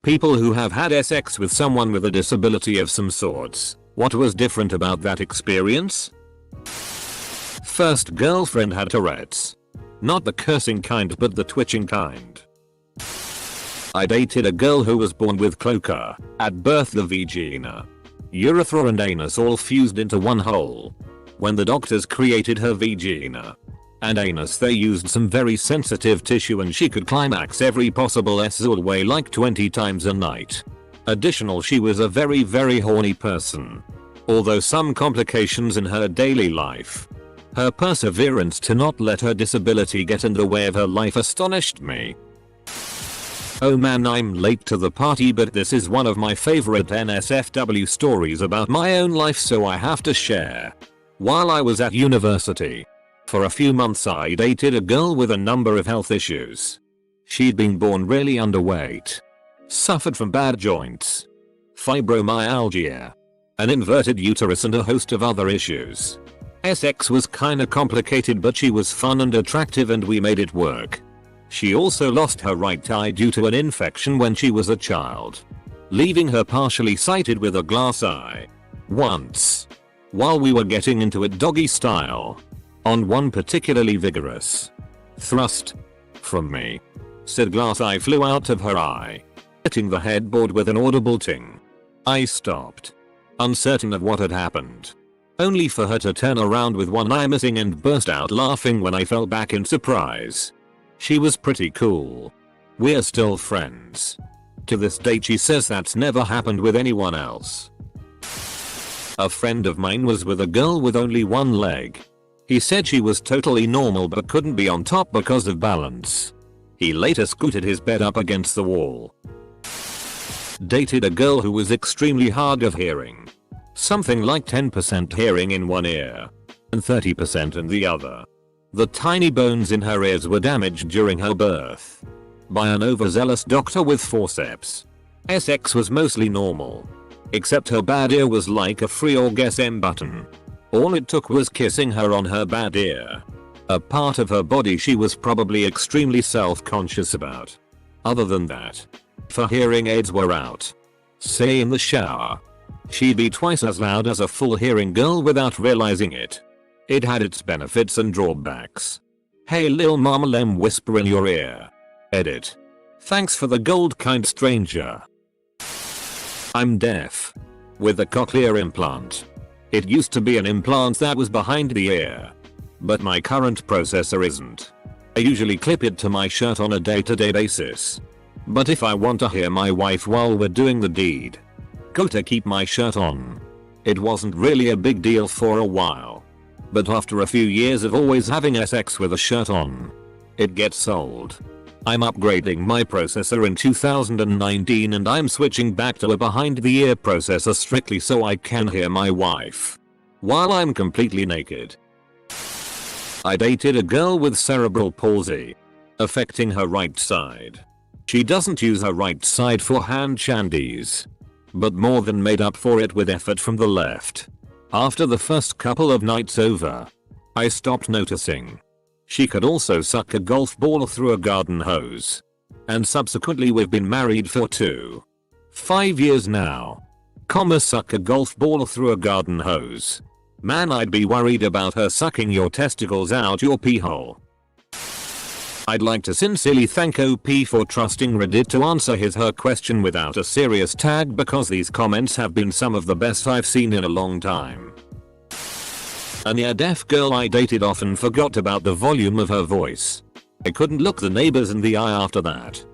People who have had sex with someone with a disability of some sorts. What was different about that experience? First girlfriend had Tourette's. Not the cursing kind but the twitching kind. I dated a girl who was born with cloaca. At birth the vagina, urethra and anus all fused into one hole. When the doctors created her vagina and anus they used some very sensitive tissue and she could climax every possible sexual way like 20 times a night. Additional, she was a very horny person. Although some complications in her daily life, her perseverance to not let her disability get in the way of her life astonished me. Oh man, I'm late to the party, but this is one of my favorite NSFW stories about my own life, so I have to share. While I was at university, for a few months I dated a girl with a number of health issues. She'd been born really underweight, suffered from bad joints, fibromyalgia, an inverted uterus and a host of other issues. Sex was kinda complicated but she was fun and attractive and we made it work. She also lost her right eye due to an infection when she was a child, leaving her partially sighted with a glass eye. Once, while we were getting into it doggy style, on one particularly vigorous thrust from me, said glass eye flew out of her eye, hitting the headboard with an audible ting. I stopped, uncertain of what had happened, only for her to turn around with one eye missing and burst out laughing when I fell back in surprise. She was pretty cool. We're still friends. To this date she says that's never happened with anyone else. A friend of mine was with a girl with only one leg. He said she was totally normal but couldn't be on top because of balance. He later scooted his bed up against the wall. Dated a girl who was extremely hard of hearing. Something like 10% hearing in one ear and 30% in the other. The tiny bones in her ears were damaged during her birth by an overzealous doctor with forceps. Sex was mostly normal, except her bad ear was like a free orgasm button. All it took was kissing her on her bad ear, a part of her body she was probably extremely self-conscious about. Other than that, if her hearing aids were out, say in the shower, she'd be twice as loud as a full hearing girl without realizing it. It had its benefits and drawbacks. Hey lil mama, lem whisper in your ear. Edit. Thanks for the gold, kind stranger. I'm deaf. With a cochlear implant. It used to be an implant that was behind the ear, but my current processor isn't. I usually clip it to my shirt on a day-to-day basis. But if I want to hear my wife while we're doing the deed, gotta keep my shirt on. It wasn't really a big deal for a while, but after a few years of always having sex with a shirt on, it gets old. I'm upgrading my processor in 2019 and I'm switching back to a behind the ear processor strictly so I can hear my wife while I'm completely naked. I dated a girl with cerebral palsy, affecting her right side. She doesn't use her right side for hand shandies, but more than made up for it with effort from the left. After the first couple of nights over, I stopped noticing. She could also suck a golf ball through a garden hose. And subsequently we've been married for 5 years now. Suck a golf ball through a garden hose. Man, I'd be worried about her sucking your testicles out your pee hole. I'd like to sincerely thank OP for trusting Reddit to answer her question without a serious tag, because these comments have been some of the best I've seen in a long time. A near-deaf girl I dated often forgot about the volume of her voice. I couldn't look the neighbors in the eye after that.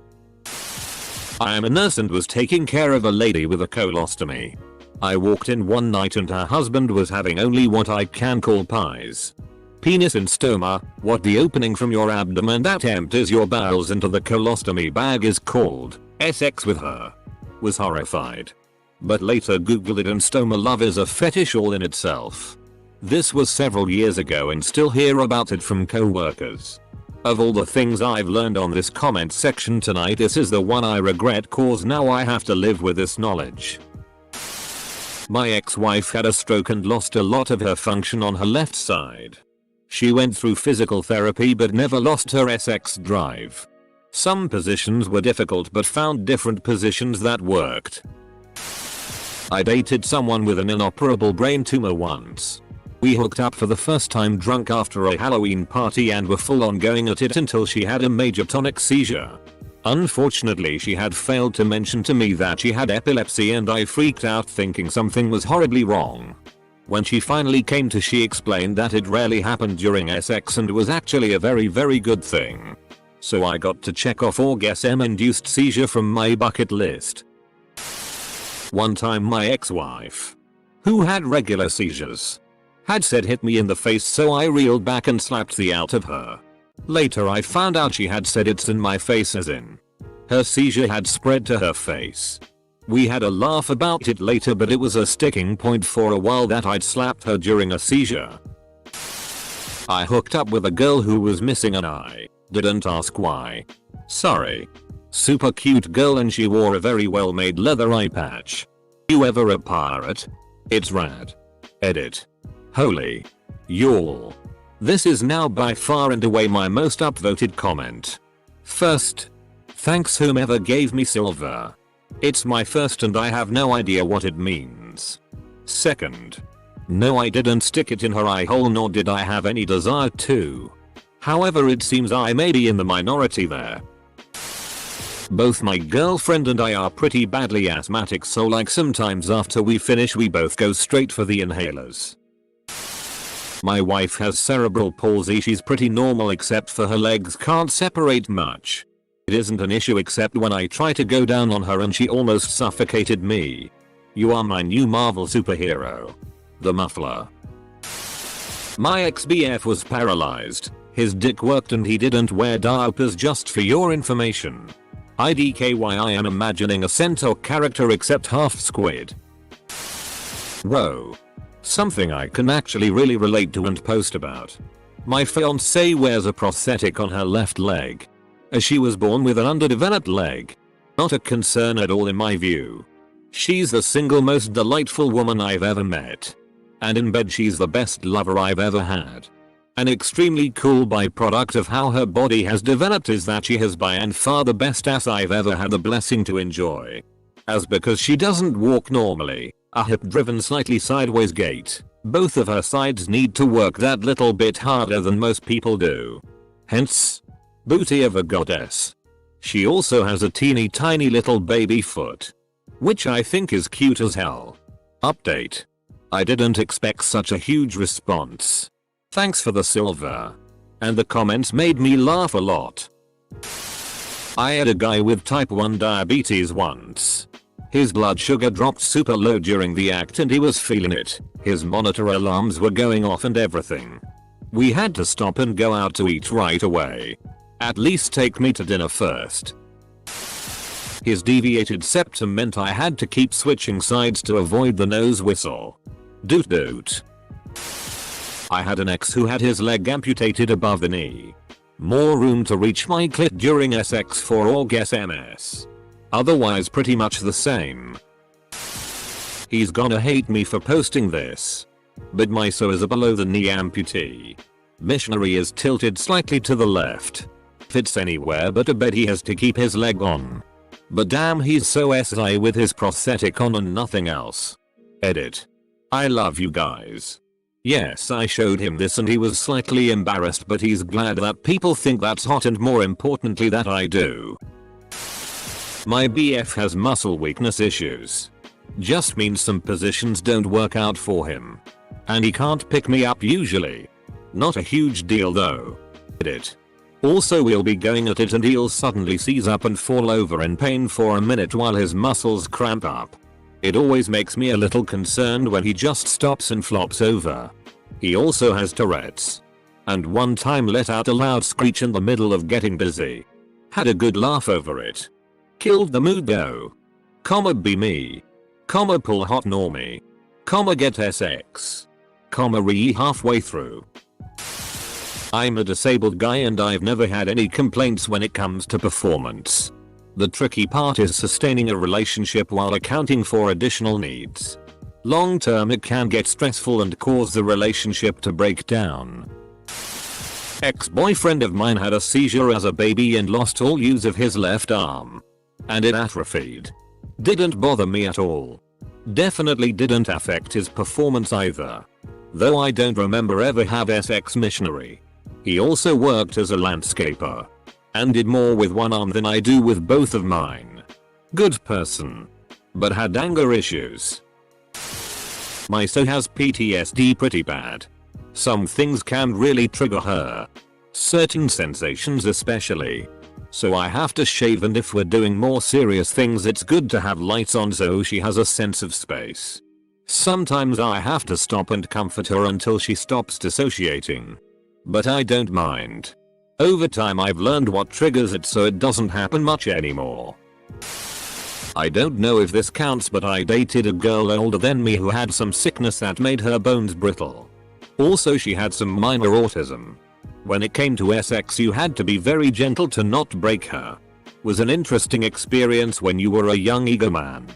I am a nurse and was taking care of a lady with a colostomy. I walked in one night and her husband was having only what I can call pies. Penis in stoma, what the opening from your abdomen that empties your bowels into the colostomy bag is called. Sex with her. Was horrified. But later googled it and stoma love is a fetish all in itself. This was several years ago and still hear about it from co-workers. Of all the things I've learned on this comment section tonight, this is the one I regret, cause now I have to live with this knowledge. My ex-wife had a stroke and lost a lot of her function on her left side. She went through physical therapy but never lost her sex drive. Some positions were difficult but found different positions that worked. I dated someone with an inoperable brain tumor once. We hooked up for the first time drunk after a Halloween party and were full on going at it until she had a major tonic seizure. Unfortunately, she had failed to mention to me that she had epilepsy and I freaked out thinking something was horribly wrong. When she finally came to, she explained that it rarely happened during sex and was actually a very good thing. So I got to check off orgasm-induced seizure from my bucket list. One time my ex-wife, who had regular seizures, had said hit me in the face, so I reeled back and slapped the out of her. Later I found out she had said it's in my face, as in her seizure had spread to her face. We had a laugh about it later, but it was a sticking point for a while that I'd slapped her during a seizure. I hooked up with a girl who was missing an eye. Didn't ask why. Sorry. Super cute girl and she wore a very well made leather eye patch. You ever a pirate? It's rad. Edit. Holy. Y'all. This is now by far and away my most upvoted comment. First, thanks whomever gave me silver. It's my first and I have no idea what it means. Second, no, I didn't stick it in her eye hole, nor did I have any desire to. However, it seems I may be in the minority there. Both my girlfriend and I are pretty badly asthmatic, so like sometimes after we finish we both go straight for the inhalers. My wife has cerebral palsy. She's pretty normal except for her legs can't separate much. It isn't an issue except when I try to go down on her and she almost suffocated me. You are my new Marvel superhero. The muffler. My ex-BF was paralyzed. His dick worked and he didn't wear diapers, just for your information. IDKY, I am imagining a centaur character except half squid. Whoa. Something I can actually really relate to and post about. My fiancée wears a prosthetic on her left leg, as she was born with an underdeveloped leg. Not a concern at all in my view. She's the single most delightful woman I've ever met. And in bed she's the best lover I've ever had. An extremely cool byproduct of how her body has developed is that she has by and far the best ass I've ever had the blessing to enjoy. As because she doesn't walk normally, a hip-driven slightly sideways gait, both of her sides need to work that little bit harder than most people do. Hence, booty of a goddess. She also has a teeny tiny little baby foot, which I think is cute as hell. Update. I didn't expect such a huge response. Thanks for the silver. And the comments made me laugh a lot. I had a guy with type 1 diabetes once. His blood sugar dropped super low during the act and he was feeling it. His monitor alarms were going off and everything. We had to stop and go out to eat right away. At least take me to dinner first. His deviated septum meant I had to keep switching sides to avoid the nose whistle. Doot doot. I had an ex who had his leg amputated above the knee. More room to reach my clit during sex for orgasms. Otherwise pretty much the same. He's gonna hate me for posting this. But my so is a below the knee amputee. Missionary is tilted slightly to the left. Fits anywhere but a bed, he has to keep his leg on. But damn, he's so SI with his prosthetic on and nothing else. Edit. I love you guys. Yes, I showed him this and he was slightly embarrassed, but he's glad that people think that's hot and more importantly that I do. My BF has muscle weakness issues. Just means some positions don't work out for him. And he can't pick me up usually. Not a huge deal though. Edit. Also, we'll be going at it and he'll suddenly seize up and fall over in pain for a minute while his muscles cramp up. It always makes me a little concerned when he just stops and flops over. He also has Tourette's. And one time let out a loud screech in the middle of getting busy. Had a good laugh over it. Killed the mood though. Comma be me. Comma pull hot normie. Comma get SX. Comma re halfway through. I'm a disabled guy and I've never had any complaints when it comes to performance. The tricky part is sustaining a relationship while accounting for additional needs. Long term it can get stressful and cause the relationship to break down. Ex-boyfriend of mine had a seizure as a baby and lost all use of his left arm. And it atrophied. Didn't bother me at all. Definitely didn't affect his performance either. Though I don't remember ever have sex missionary. He also worked as a landscaper. And did more with one arm than I do with both of mine. Good person. But had anger issues. My so has PTSD pretty bad. Some things can really trigger her. Certain sensations especially. So I have to shave, and if we're doing more serious things it's good to have lights on so she has a sense of space. Sometimes I have to stop and comfort her until she stops dissociating. But I don't mind. Over time I've learned what triggers it so it doesn't happen much anymore. I don't know if this counts, but I dated a girl older than me who had some sickness that made her bones brittle. Also she had some minor autism. When it came to sex you had to be very gentle to not break her. Was an interesting experience when you were a young eager man.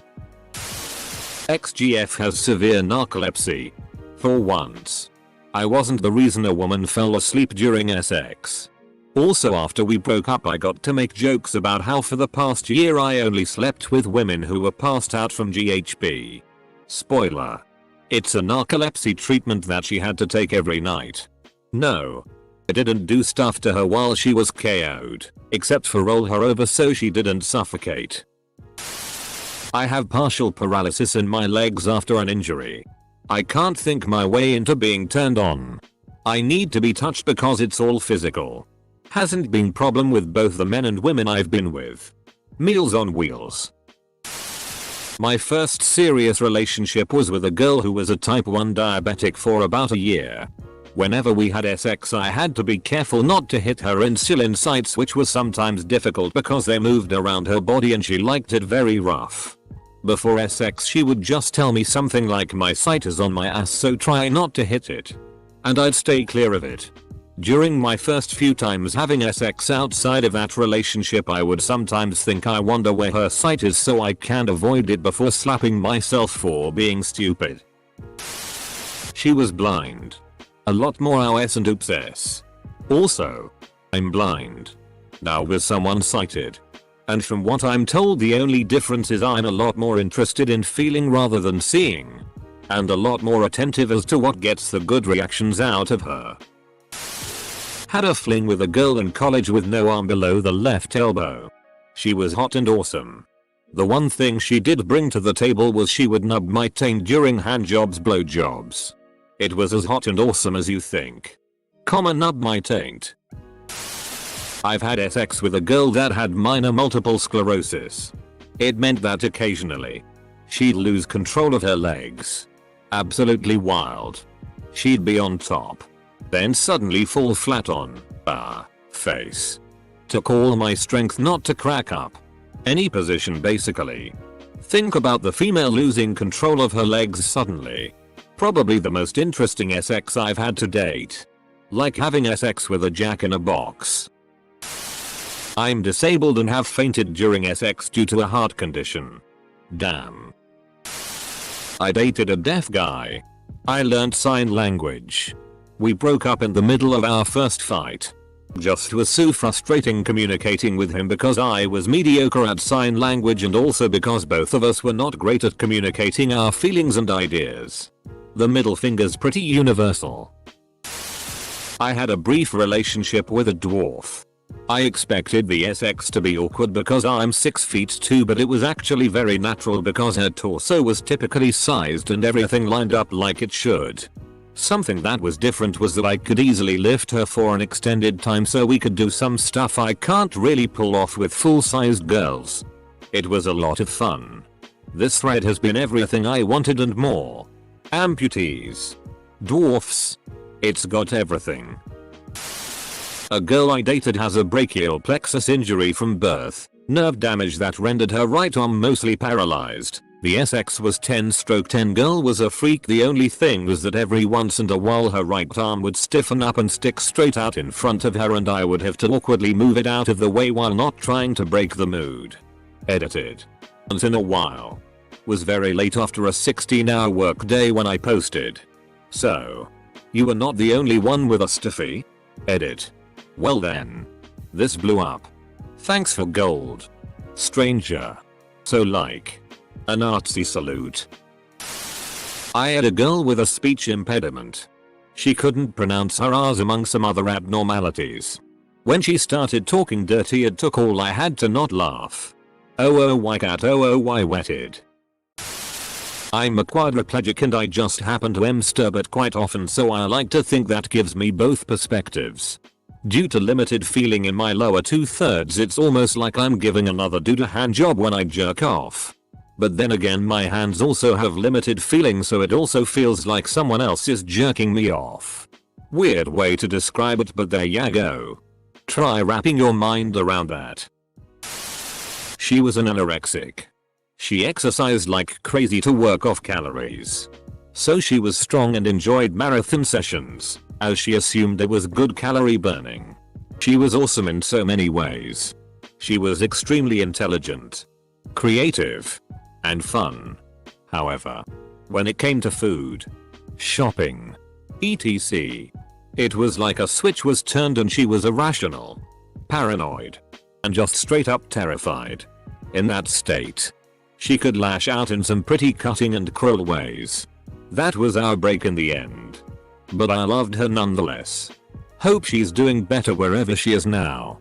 XGF has severe narcolepsy. For once. I wasn't the reason a woman fell asleep during sex. Also after we broke up I got to make jokes about how for the past year I only slept with women who were passed out from GHB. Spoiler. It's a narcolepsy treatment that she had to take every night. No. I didn't do stuff to her while she was KO'd, except for roll her over so she didn't suffocate. I have partial paralysis in my legs after an injury. I can't think my way into being turned on. I need to be touched because it's all physical. Hasn't been problem with both the men and women I've been with. Meals on wheels. My first serious relationship was with a girl who was a type 1 diabetic for about a year. Whenever we had sex I had to be careful not to hit her insulin sites, which was sometimes difficult because they moved around her body and she liked it very rough. Before sex she would just tell me something like my site is on my ass so try not to hit it. And I'd stay clear of it. During my first few times having sex outside of that relationship I would sometimes think I wonder where her site is so I can avoid it before slapping myself for being stupid. She was blind. A lot more OS and oops s. Also, I'm blind. Now with someone sighted. And from what I'm told the only difference is I'm a lot more interested in feeling rather than seeing. And a lot more attentive as to what gets the good reactions out of her. Had a fling with a girl in college with no arm below the left elbow. She was hot and awesome. The one thing she did bring to the table was she would nub my taint during handjobs blowjobs. It was as hot and awesome as you think. Nub my taint. I've had sex with a girl that had minor multiple sclerosis. It meant that occasionally she'd lose control of her legs. Absolutely wild. She'd be on top. Then suddenly fall flat on her face. Took all my strength not to crack up. Any position basically. Think about the female losing control of her legs suddenly. Probably the most interesting sex I've had to date. Like having sex with a jack in a box. I'm disabled and have fainted during sex due to a heart condition. Damn. I dated a deaf guy. I learned sign language. We broke up in the middle of our first fight. Just was so frustrating communicating with him because I was mediocre at sign language and also because both of us were not great at communicating our feelings and ideas. The middle finger's pretty universal. I had a brief relationship with a dwarf. I expected the sex to be awkward because I'm 6 feet 2, but it was actually very natural because her torso was typically sized and everything lined up like it should. Something that was different was that I could easily lift her for an extended time so we could do some stuff I can't really pull off with full-sized girls. It was a lot of fun. This thread has been everything I wanted and more. Amputees. Dwarfs. It's got everything. A girl I dated has a brachial plexus injury from birth, nerve damage that rendered her right arm mostly paralyzed. The SX was 10/10 girl was a freak. The only thing was that every once in a while her right arm would stiffen up and stick straight out in front of her and I would have to awkwardly move it out of the way while not trying to break the mood. Edited. Once in a while. Was very late after a 16-hour work day when I posted. So. You were not the only one with a stiffy? Edit. Well then. This blew up. Thanks for gold. Stranger. So like. An artsy salute. I had a girl with a speech impediment. She couldn't pronounce her R's among some other abnormalities. When she started talking dirty it took all I had to not laugh. Oh cat oh wetted. I'm a quadriplegic and I just happen to M-stir but quite often, so I like to think that gives me both perspectives. Due to limited feeling in my lower 2/3 it's almost like I'm giving another dude a hand job when I jerk off. But then again my hands also have limited feeling, so it also feels like someone else is jerking me off. Weird way to describe it, but there ya go. Try wrapping your mind around that. She was an anorexic. She exercised like crazy to work off calories. So she was strong and enjoyed marathon sessions, as she assumed there was good calorie burning. She was awesome in so many ways. She was extremely intelligent, creative, and fun. However, when it came to food, shopping, etc., it was like a switch was turned and she was irrational, paranoid, and just straight up terrified. In that state, she could lash out in some pretty cutting and cruel ways. That was our break in the end. But I loved her nonetheless. Hope she's doing better wherever she is now.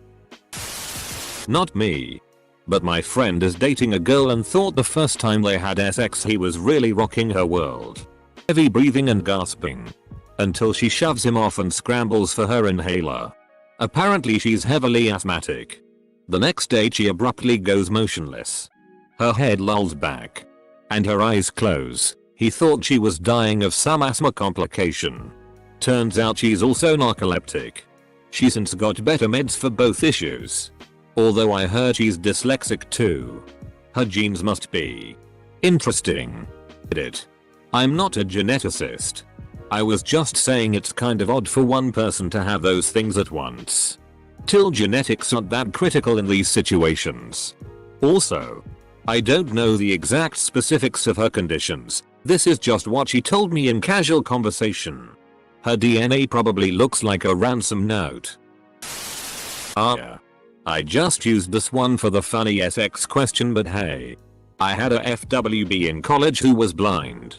Not me. But my friend is dating a girl and thought the first time they had sex he was really rocking her world. Heavy breathing and gasping. Until she shoves him off and scrambles for her inhaler. Apparently she's heavily asthmatic. The next day she abruptly goes motionless. Her head lolls back. And her eyes close. He thought she was dying of some asthma complication. Turns out she's also narcoleptic. She's since got better meds for both issues. Although I heard she's dyslexic too. Her genes must be interesting. Edit. I'm not a geneticist. I was just saying it's kind of odd for one person to have those things at once. Till genetics aren't that critical in these situations. Also, I don't know the exact specifics of her conditions. This is just what she told me in casual conversation. Her DNA probably looks like a ransom note. Yeah. I just used this one for the funny SX question, but hey. I had a FWB in college who was blind.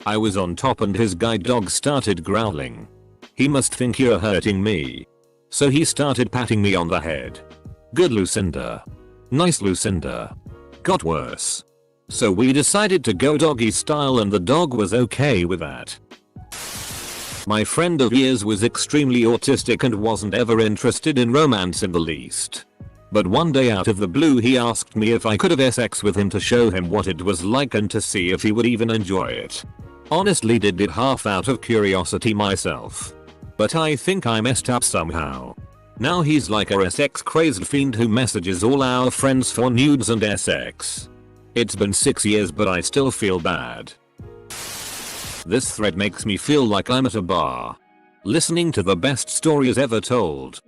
I was on top and his guide dog started growling. He must think you're hurting me. So he started patting me on the head. Good Lucinda. Nice Lucinda. Got worse. So we decided to go doggy style and the dog was okay with that. My friend of years was extremely autistic and wasn't ever interested in romance in the least. But one day out of the blue he asked me if I could have sex with him to show him what it was like and to see if he would even enjoy it. Honestly did it half out of curiosity myself. But I think I messed up somehow. Now he's like a sex crazed fiend who messages all our friends for nudes and sex. It's been 6 years but I still feel bad. This thread makes me feel like I'm at a bar, listening to the best stories ever told.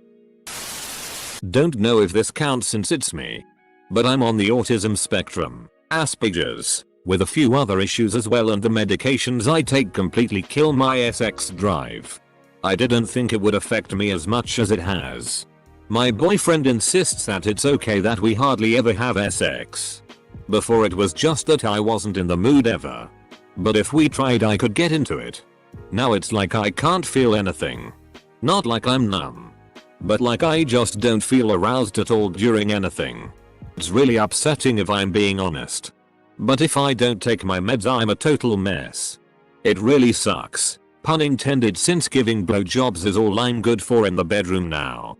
Don't know if this counts since it's me. But I'm on the autism spectrum, Asperger's, with a few other issues as well, and the medications I take completely kill my sex drive. I didn't think it would affect me as much as it has. My boyfriend insists that it's okay that we hardly ever have sex. Before it was just that I wasn't in the mood ever. But if we tried I could get into it. Now it's like I can't feel anything. Not like I'm numb. But like I just don't feel aroused at all during anything. It's really upsetting if I'm being honest. But if I don't take my meds I'm a total mess. It really sucks, pun intended, since giving blowjobs is all I'm good for in the bedroom now.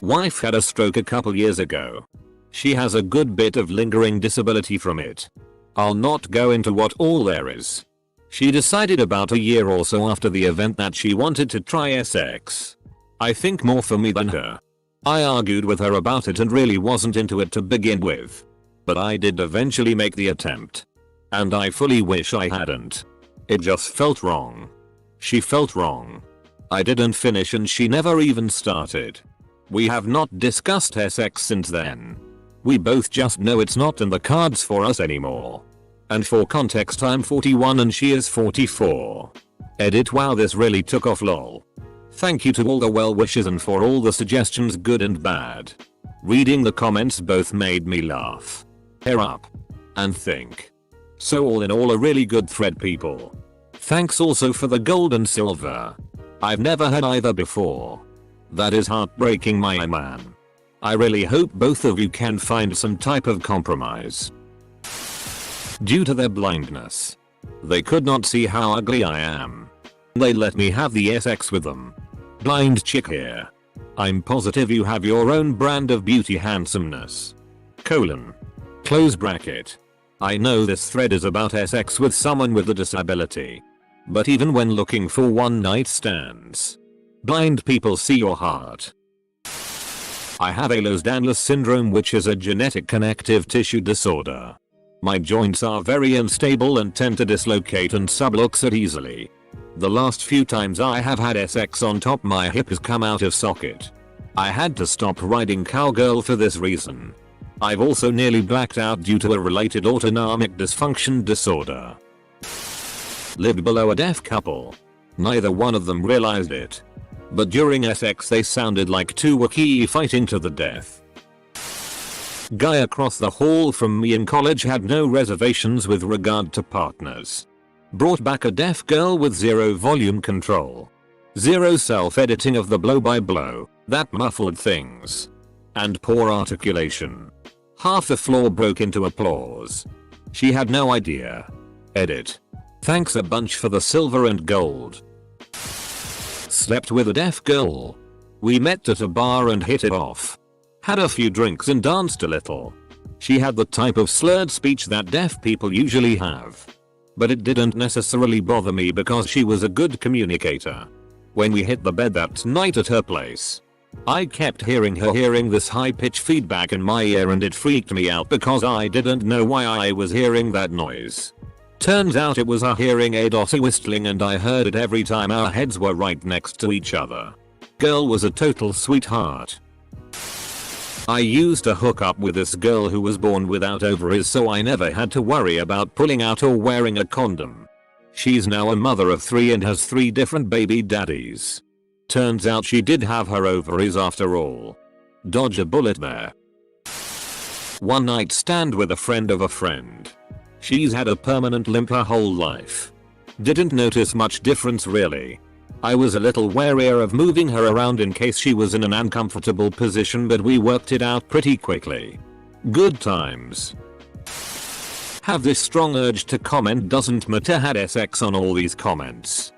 Wife had a stroke a couple years ago. She has a good bit of lingering disability from it. I'll not go into what all there is. She decided about a year or so after the event that she wanted to try sex. I think more for me than her. I argued with her about it and really wasn't into it to begin with. But I did eventually make the attempt. And I fully wish I hadn't. It just felt wrong. She felt wrong. I didn't finish and she never even started. We have not discussed sex since then. We both just know it's not in the cards for us anymore. And for context I'm 41 and she is 44. Edit. Wow, this really took off lol. Thank you to all the well wishes and for all the suggestions, good and bad. Reading the comments both made me laugh, hair up, and think. So all in all a really good thread, people. Thanks also for the gold and silver. I've never had either before. That is heartbreaking, my man. I really hope both of you can find some type of compromise. Due to their blindness, they could not see how ugly I am. They let me have the sex with them. Blind chick here. I'm positive you have your own brand of beauty handsomeness. Close bracket. I know this thread is about sex with someone with a disability. But even when looking for one night stands, blind people see your heart. I have Ehlers-Danlos syndrome, which is a genetic connective tissue disorder. My joints are very unstable and tend to dislocate and subluxate easily. The last few times I have had sex on top, my hip has come out of socket. I had to stop riding cowgirl for this reason. I've also nearly blacked out due to a related autonomic dysfunction disorder. Lived below a deaf couple. Neither one of them realized it. But during sex they sounded like two Wookiee fighting to the death. Guy across the hall from me in college had no reservations with regard to partners. Brought back a deaf girl with zero volume control. Zero self-editing of the blow by blow, that muffled things. And poor articulation. Half the floor broke into applause. She had no idea. Edit. Thanks a bunch for the silver and gold. Slept with a deaf girl. We met at a bar and hit it off. Had a few drinks and danced a little. She had the type of slurred speech that deaf people usually have. But it didn't necessarily bother me because she was a good communicator. When we hit the bed that night at her place, I kept hearing her hearing this high-pitched feedback in my ear, and it freaked me out because I didn't know why I was hearing that noise. Turns out it was a hearing aid auto-whistling, and I heard it every time our heads were right next to each other. Girl was a total sweetheart. I used to hook up with this girl who was born without ovaries, so I never had to worry about pulling out or wearing a condom. She's now a mother of 3 and has 3 different baby daddies. Turns out she did have her ovaries after all. Dodge a bullet there. One night stand with a friend of a friend. She's had a permanent limp her whole life. Didn't notice much difference really. I was a little warier of moving her around in case she was in an uncomfortable position, but we worked it out pretty quickly. Good times. Have this strong urge to comment, doesn't matter, had sex on all these comments.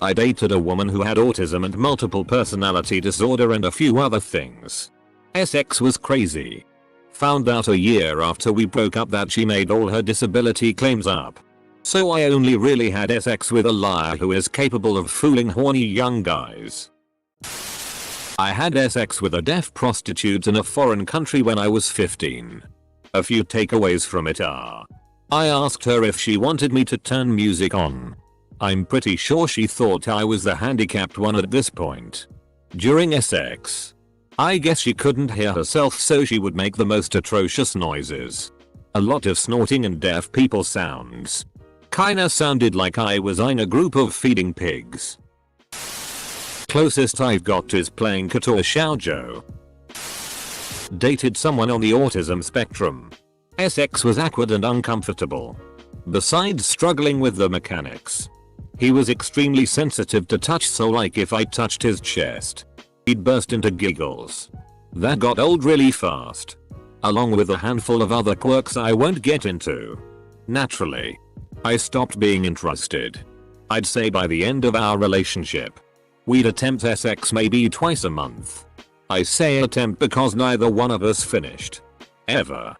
I dated a woman who had autism and multiple personality disorder and a few other things. Sex was crazy. Found out a year after we broke up that she made all her disability claims up. So I only really had sex with a liar who is capable of fooling horny young guys. I had sex with a deaf prostitute in a foreign country when I was 15. A few takeaways from it are: I asked her if she wanted me to turn music on. I'm pretty sure she thought I was the handicapped one at this point. During sex, I guess she couldn't hear herself, so she would make the most atrocious noises. A lot of snorting and deaf people sounds. Kinda sounded like I was in a group of feeding pigs. Closest I've got is playing Kotor Xiaojiu. Dated someone on the autism spectrum. Sex was awkward and uncomfortable. Besides struggling with the mechanics, he was extremely sensitive to touch, so like if I touched his chest, he'd burst into giggles. That got old really fast. Along with a handful of other quirks I won't get into. Naturally, I stopped being interested. I'd say by the end of our relationship, we'd attempt sex maybe twice a month. I say attempt because neither one of us finished. Ever.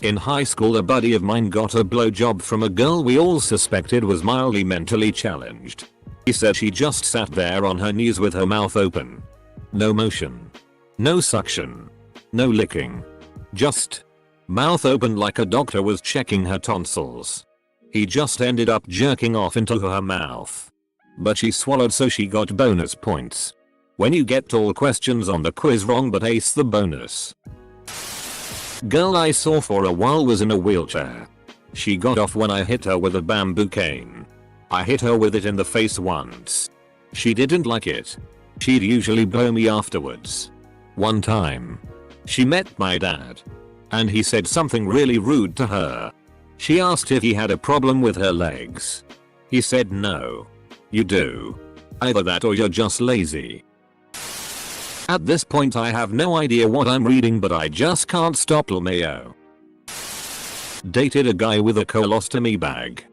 In high school, a buddy of mine got a blowjob from a girl we all suspected was mildly mentally challenged. He said she just sat there on her knees with her mouth open. No motion. No suction. No licking. Just mouth open like a doctor was checking her tonsils. He just ended up jerking off into her mouth. But she swallowed, so she got bonus points. When you get all questions on the quiz wrong but ace the bonus. Girl I saw for a while was in a wheelchair. She got off when I hit her with a bamboo cane. I hit her with it in the face once. She didn't like it. She'd usually blow me afterwards. One time, she met my dad, and he said something really rude to her. She asked if he had a problem with her legs. He said no. You do. Either that or you're just lazy. At this point I have no idea what I'm reading, but I just can't stop LMAO. Dated a guy with a colostomy bag.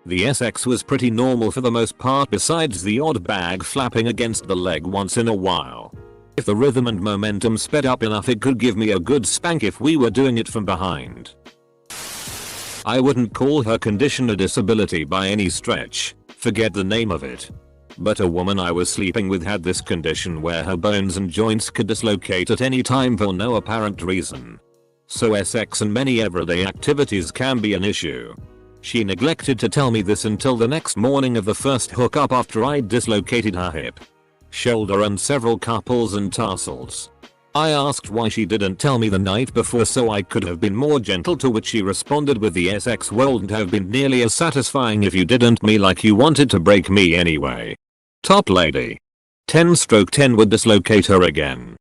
The sex was pretty normal for the most part, besides the odd bag flapping against the leg once in a while. If the rhythm and momentum sped up enough, it could give me a good spank if we were doing it from behind. I wouldn't call her condition a disability by any stretch, forget the name of it. But a woman I was sleeping with had this condition where her bones and joints could dislocate at any time for no apparent reason. So sex and many everyday activities can be an issue. She neglected to tell me this until the next morning of the first hookup after I'd dislocated her hip, shoulder and several carpals and tarsals. I asked why she didn't tell me the night before so I could have been more gentle, to which she responded with the sex wouldn't have been nearly as satisfying if you didn't me like you wanted to break me anyway. Top lady. 10/10 would dislocate her again.